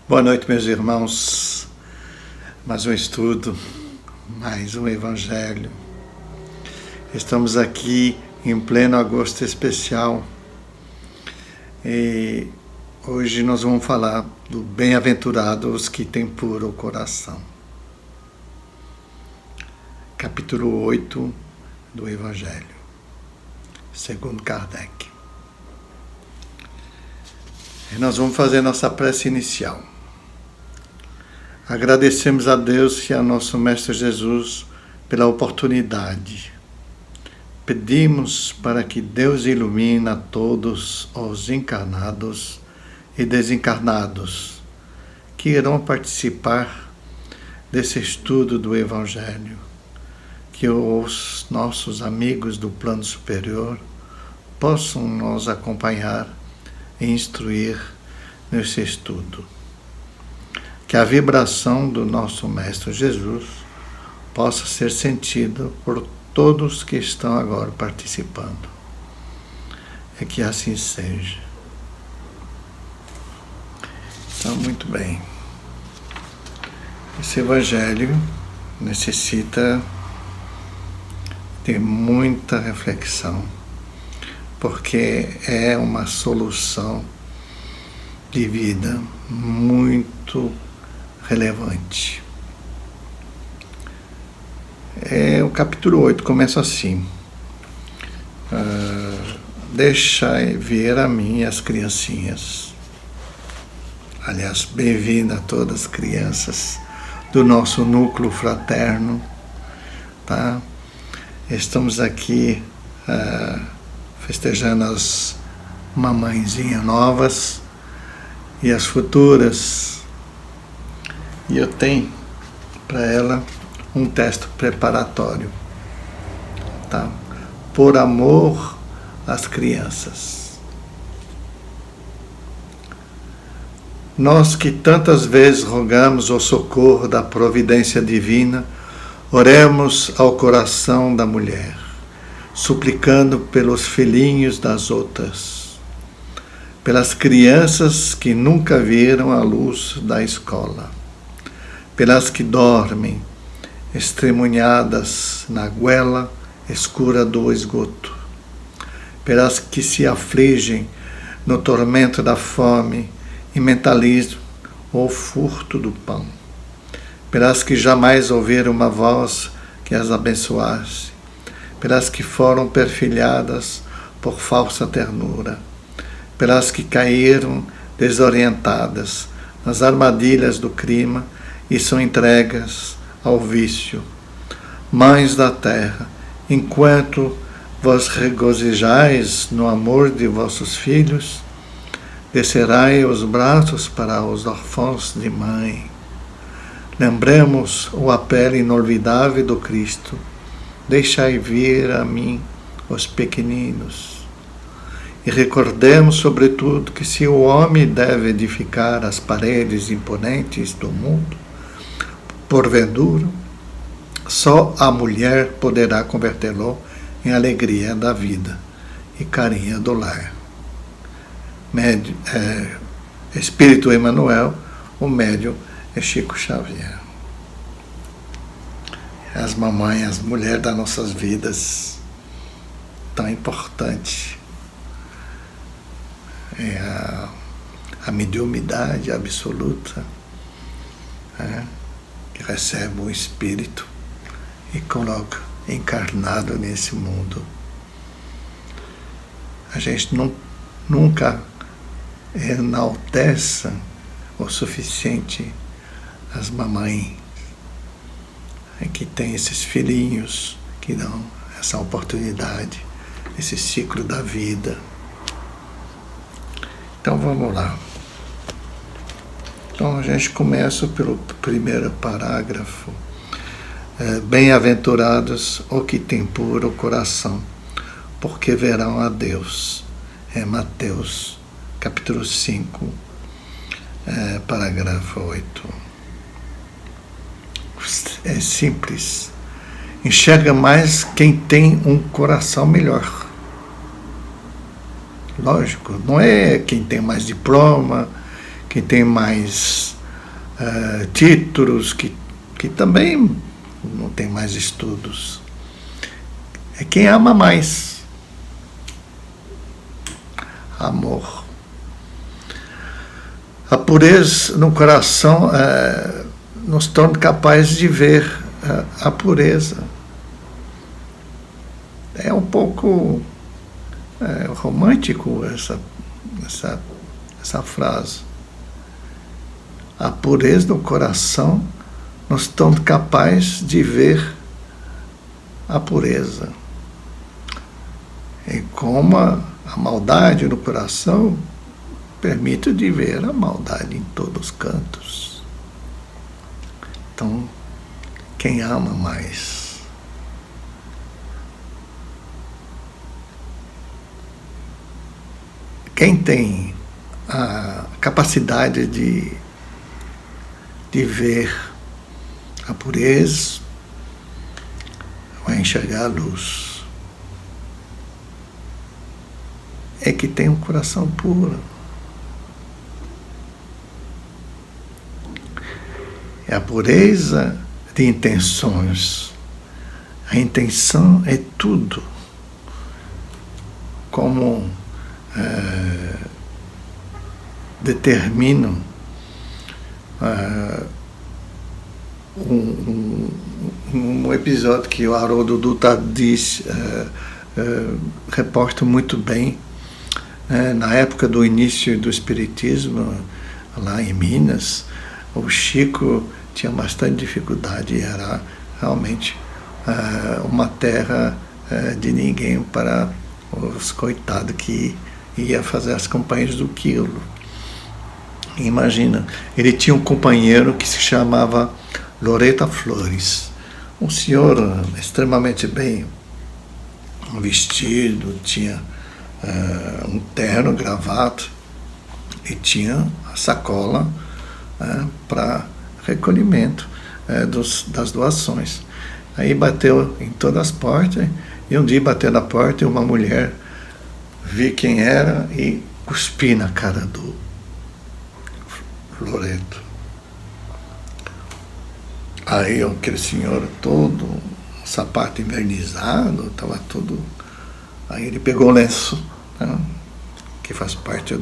Boa noite, meus irmãos. Mais um estudo, mais um evangelho. Estamos aqui em pleno agosto especial e hoje nós vamos falar do bem-aventurados que têm puro coração. Capítulo 8 do Evangelho, segundo Kardec. E nós vamos fazer nossa prece inicial. Agradecemos a Deus e a nosso Mestre Jesus pela oportunidade. Pedimos para que Deus ilumine a todos os encarnados e desencarnados que irão participar desse estudo do Evangelho, que os nossos amigos do plano superior possam nos acompanhar e instruir nesse estudo. Que a vibração do nosso Mestre Jesus possa ser sentida por todos que estão agora participando. E que assim seja. Então, muito bem. Esse Evangelho necessita de muita reflexão, porque é uma solução de vida muito relevante. O capítulo 8 começa assim: deixai vir a mim as criancinhas. Aliás, bem-vinda a todas as crianças do nosso núcleo fraterno, tá? Estamos aqui festejando as mamãezinhas novas e as futuras. E eu tenho para ela um texto preparatório, tá? Por amor às crianças. Nós que tantas vezes rogamos o socorro da providência divina, oremos ao coração da mulher, suplicando pelos filhinhos das outras, pelas crianças que nunca viram a luz da escola, pelas que dormem estremunhadas na goela escura do esgoto, pelas que se afligem no tormento da fome e mentalizam o furto do pão, pelas que jamais ouviram uma voz que as abençoasse, pelas que foram perfilhadas por falsa ternura, pelas que caíram desorientadas nas armadilhas do crime e são entregas ao vício. Mães da terra, enquanto vos regozijais no amor de vossos filhos, descerai os braços para os órfãos de mãe. Lembremos o apelo inolvidável do Cristo: deixai vir a mim os pequeninos. E recordemos, sobretudo, que se o homem deve edificar as paredes imponentes do mundo, porventura, só a mulher poderá convertê-lo em alegria da vida e carinho do lar. Espírito Emmanuel, o médium é Chico Xavier. As mamães, as mulheres das nossas vidas, tão importante. É a mediunidade absoluta, que recebe um espírito e coloca encarnado nesse mundo. A gente nunca enaltece o suficiente as mamães que têm esses filhinhos que dão essa oportunidade, esse ciclo da vida. Então vamos lá. Então a gente começa pelo primeiro parágrafo. Bem-aventurados os que têm puro coração, porque verão a Deus. É Mateus, capítulo 5, parágrafo 8. É simples. Enxerga mais quem tem um coração melhor. Lógico, não é quem tem mais diploma, quem tem mais títulos, que também não tem mais estudos. É quem ama mais. Amor. A pureza no coração nos torna capazes de ver a pureza. É um pouco romântico essa frase. A pureza do coração nos torna capazes de ver a pureza. E como a maldade no coração permite de ver a maldade em todos os cantos. Então, quem ama mais? Quem tem a capacidade de ver a pureza, vai enxergar a luz. É que tem um coração puro. É a pureza de intenções. A intenção é tudo. Como determinam um episódio que o Haroldo Dutra diz, reporta muito bem, na época do início do Espiritismo, lá em Minas, o Chico tinha bastante dificuldade, era realmente uma terra de ninguém para os coitados que ia fazer as campanhas do quilo. Imagina, ele tinha um companheiro que se chamava Loreta Flores, um senhor extremamente bem vestido, tinha um terno, gravata, e tinha a sacola para recolhimento das doações. Aí bateu em todas as portas, e um dia bateu na porta e uma mulher vi quem era e cuspi na cara do Loreto. Aí aquele senhor todo, um sapato envernizado, estava todo... Aí ele pegou o lenço, né, que faz parte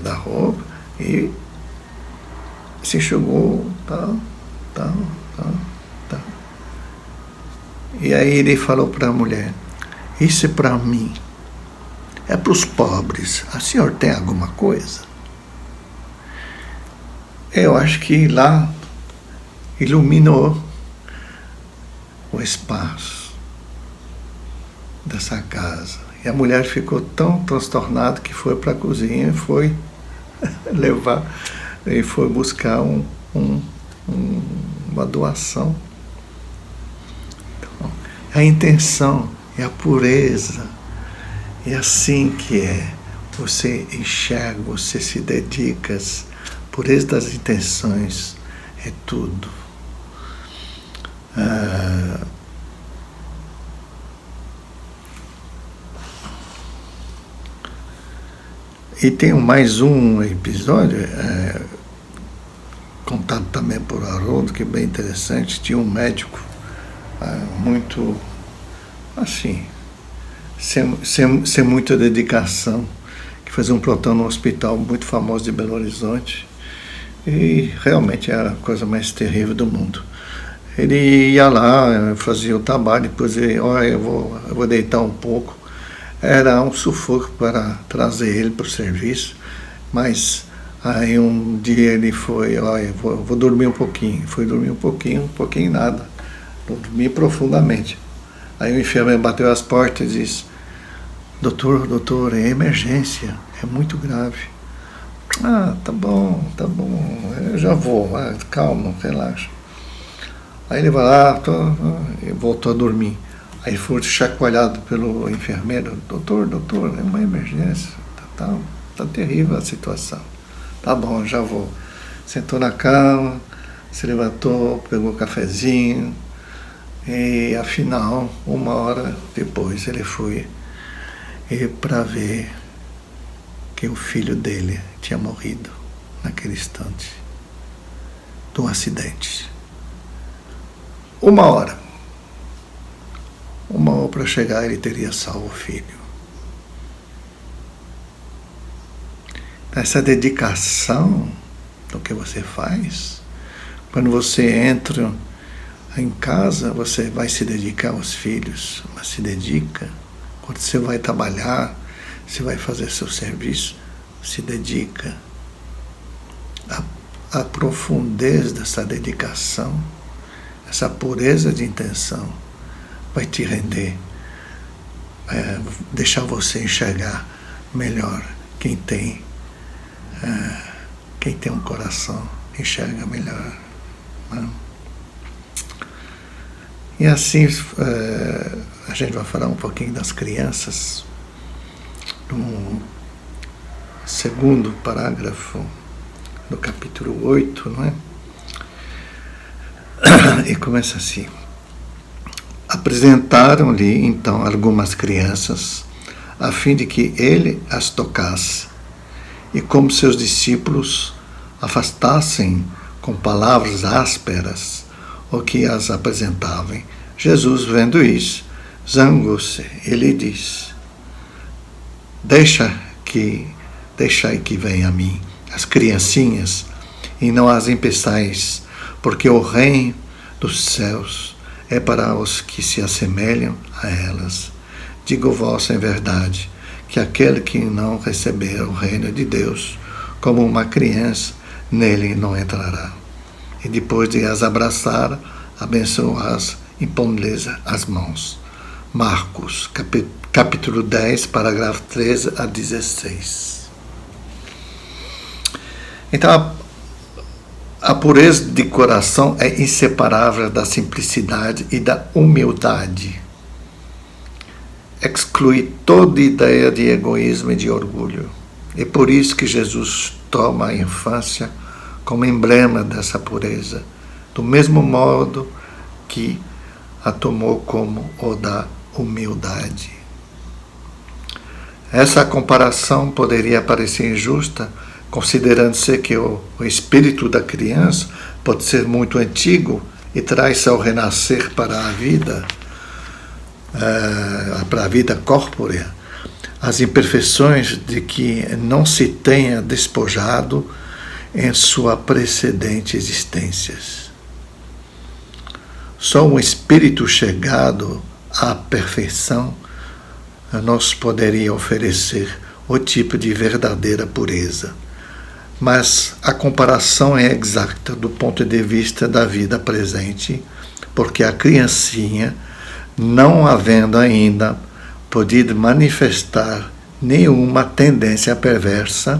da roupa, e se enxugou, tal. E aí ele falou para a mulher: isso é para mim, é para os pobres, a senhora tem alguma coisa? Eu acho que lá iluminou o espaço dessa casa. E a mulher ficou tão transtornada que foi para a cozinha e foi levar, e foi buscar uma doação. Então, a intenção é a pureza. É assim que é. Você enxerga, você se dedica. Pureza das intenções é tudo. E tem mais um episódio, contado também por Haroldo, que é bem interessante. Tinha um médico muito, assim, sem muita dedicação, que fazia um plantão no hospital muito famoso de Belo Horizonte, e realmente era a coisa mais terrível do mundo. Ele ia lá, fazia o trabalho, depois ele, eu vou deitar um pouco. Era um sufoco para trazer ele para o serviço, mas aí um dia ele foi, vou dormir um pouquinho. Foi dormir um pouquinho nada, dormi profundamente. Aí o enfermeiro bateu as portas e disse: doutor, é emergência, é muito grave. Tá bom, eu já vou, calma, relaxa. Aí ele vai lá, e voltou a dormir. Aí foi chacoalhado pelo enfermeiro: doutor, é uma emergência, tá terrível a situação. Tá bom, já vou. Sentou na cama, se levantou, pegou um cafezinho, e afinal, 1 hora depois, ele foi para ver que o filho dele tinha morrido naquele instante. de um acidente. 1 hora para chegar, ele teria salvo o filho. Essa dedicação do que você faz, quando você entra em casa, você vai se dedicar aos filhos, mas se dedica. Quando você vai trabalhar, você vai fazer seu serviço, se dedica. A profundeza dessa dedicação, essa pureza de intenção, vai te render, deixar você enxergar melhor. Quem tem um coração enxerga melhor, né? E assim a gente vai falar um pouquinho das crianças no segundo parágrafo do capítulo 8, não é? E começa assim: apresentaram-lhe então algumas crianças, a fim de que ele as tocasse, e como seus discípulos afastassem com palavras ásperas o que as apresentavam, Jesus, vendo isso, zangou-se e lhe disse: deixai que venham a mim as criancinhas, e não as impeçais, porque o reino dos céus é para os que se assemelham a elas. Digo-vos em verdade, que aquele que não receber o reino de Deus como uma criança, nele não entrará. E depois de as abraçar, abençoa-as, impondo-lhes as mãos. Marcos, capítulo 10, parágrafo 13 a 16. Então, a pureza de coração é inseparável da simplicidade e da humildade. Exclui toda ideia de egoísmo e de orgulho. É por isso que Jesus toma a infância como emblema dessa pureza, do mesmo modo que a tomou como o da humildade. Essa comparação poderia parecer injusta, considerando-se que o espírito da criança pode ser muito antigo e traz ao renascer para a vida corpórea, as imperfeições de que não se tenha despojado em sua precedente existência. Só um espírito chegado à perfeição nos poderia oferecer o tipo de verdadeira pureza. Mas a comparação é exata do ponto de vista da vida presente, porque a criancinha, não havendo ainda podido manifestar nenhuma tendência perversa,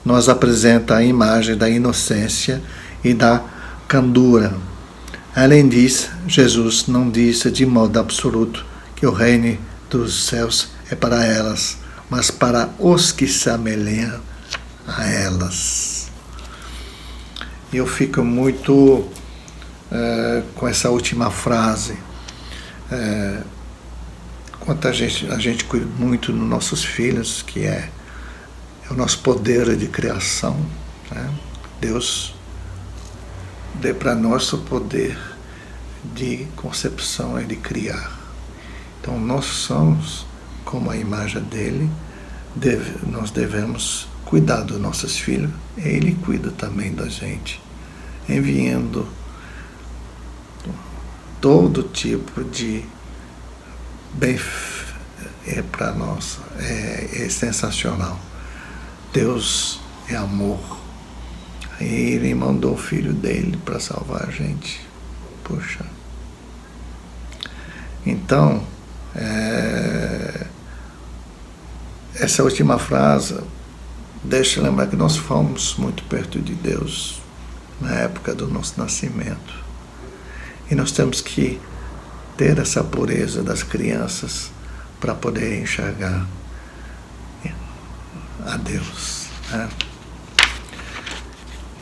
nos apresenta a imagem da inocência e da candura. Além disso, Jesus não disse de modo absoluto que o reino dos céus é para elas, mas para os que se semelham a elas. Eu fico muito com essa última frase. Quanto a gente cuida muito dos nossos filhos, que é o nosso poder de criação, né? Deus dê para nós o poder de concepção e de criar. Então nós somos como a imagem dele, nós devemos cuidar dos nossos filhos, e ele cuida também da gente, enviando todo tipo de bem para nós. É sensacional. Deus é amor. E ele mandou o filho dele para salvar a gente. Poxa. Então, essa última frase deixa eu lembrar que nós fomos muito perto de Deus na época do nosso nascimento. E nós temos que ter essa pureza das crianças para poder enxergar a Deus, né?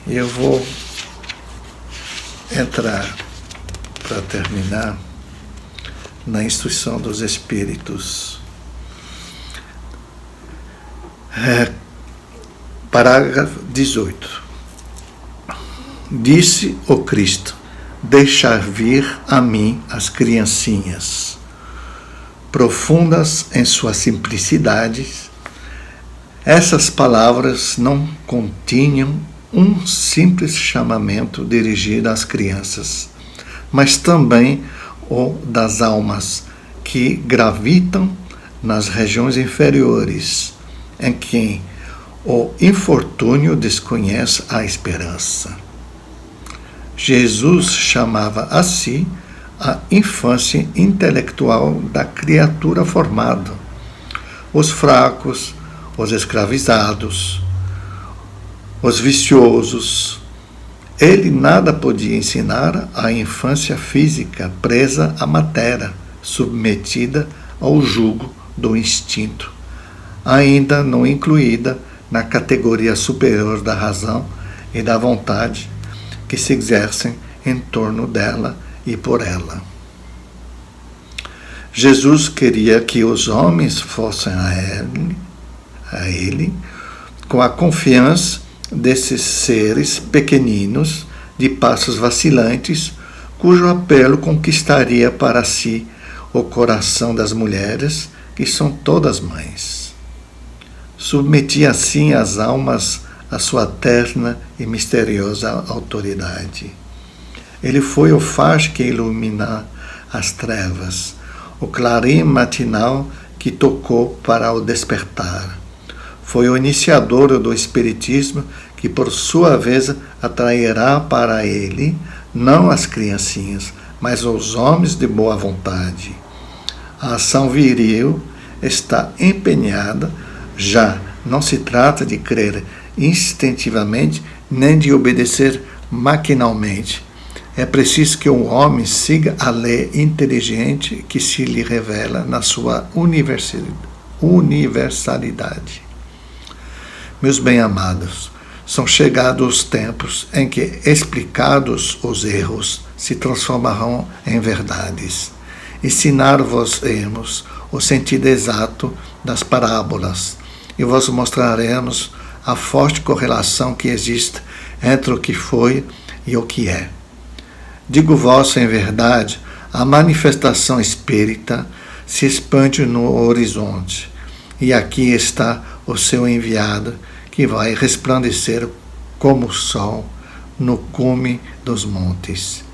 E eu vou entrar, para terminar, na instrução dos Espíritos. Parágrafo 18. Disse o Cristo: deixar vir a mim as criancinhas. Profundas em sua simplicidade, essas palavras não continham um simples chamamento dirigido às crianças, mas também o das almas que gravitam nas regiões inferiores, em quem o infortúnio desconhece a esperança. Jesus chamava a si a infância intelectual da criatura formada, os fracos, os escravizados, os viciosos. Ele nada podia ensinar à infância física presa à matéria, submetida ao jugo do instinto, ainda não incluída na categoria superior da razão e da vontade que se exercem em torno dela e por ela. Jesus queria que os homens fossem a ele com a confiança desses seres pequeninos, de passos vacilantes, cujo apelo conquistaria para si o coração das mulheres, que são todas mães. Submetia assim as almas à sua terna e misteriosa autoridade. Ele foi o faz que ilumina as trevas, o clarim matinal que tocou para o despertar. Foi o iniciador do Espiritismo que, por sua vez, atrairá para ele não as criancinhas, mas os homens de boa vontade. A ação viril está empenhada, já não se trata de crer instintivamente, nem de obedecer maquinalmente. É preciso que o homem siga a lei inteligente que se lhe revela na sua universalidade. Meus bem-amados, são chegados os tempos em que, explicados os erros, se transformarão em verdades. Ensinar-vos-emos o sentido exato das parábolas e vos mostraremos a forte correlação que existe entre o que foi e o que é. Digo-vos, em verdade, a manifestação espírita se expande no horizonte, e aqui está o seu enviado, que vai resplandecer como o sol no cume dos montes.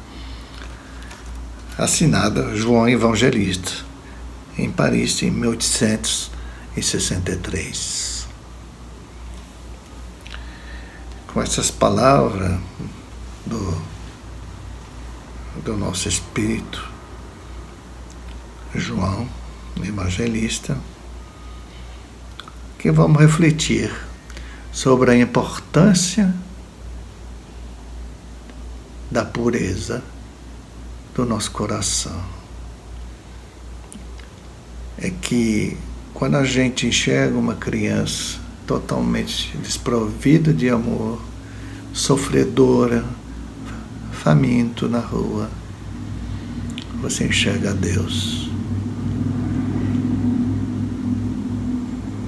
Assinada João Evangelista, em Paris, em 1863. Com essas palavras do nosso Espírito, João Evangelista, que vamos refletir sobre a importância da pureza do nosso coração. É que quando a gente enxerga uma criança totalmente desprovida de amor, sofredora, faminto na rua, você enxerga Deus.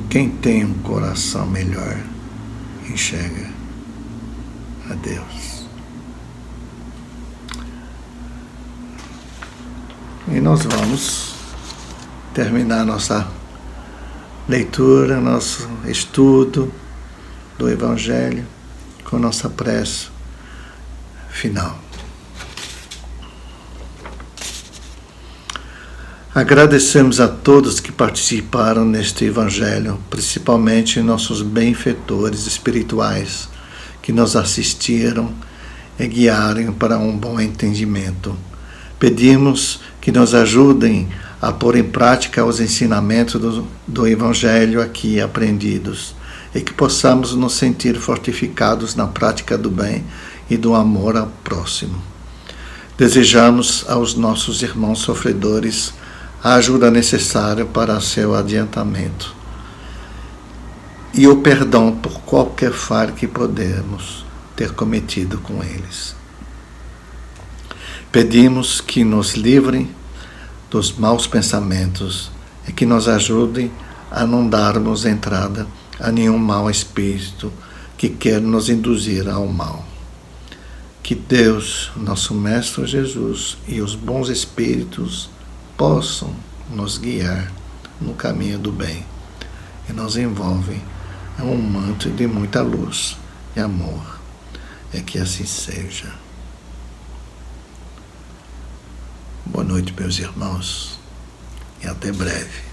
Quem tem um coração melhor enxerga a Deus. E nós vamos terminar nossa leitura, nosso estudo do Evangelho com nossa prece final. Agradecemos a todos que participaram neste Evangelho, principalmente nossos benfeitores espirituais, que nos assistiram e guiaram para um bom entendimento. Pedimos que nos ajudem a pôr em prática os ensinamentos do Evangelho aqui aprendidos, e que possamos nos sentir fortificados na prática do bem e do amor ao próximo. Desejamos aos nossos irmãos sofredores a ajuda necessária para seu adiantamento e o perdão por qualquer falha que podemos ter cometido com eles. Pedimos que nos livrem dos maus pensamentos e que nos ajudem a não darmos entrada a nenhum mau espírito que quer nos induzir ao mal. Que Que Deus, nosso Mestre Jesus e os bons espíritos possam nos guiar no caminho do bem e nos envolvem em um manto de muita luz e amor. É que assim seja. Boa noite, meus irmãos, e até breve.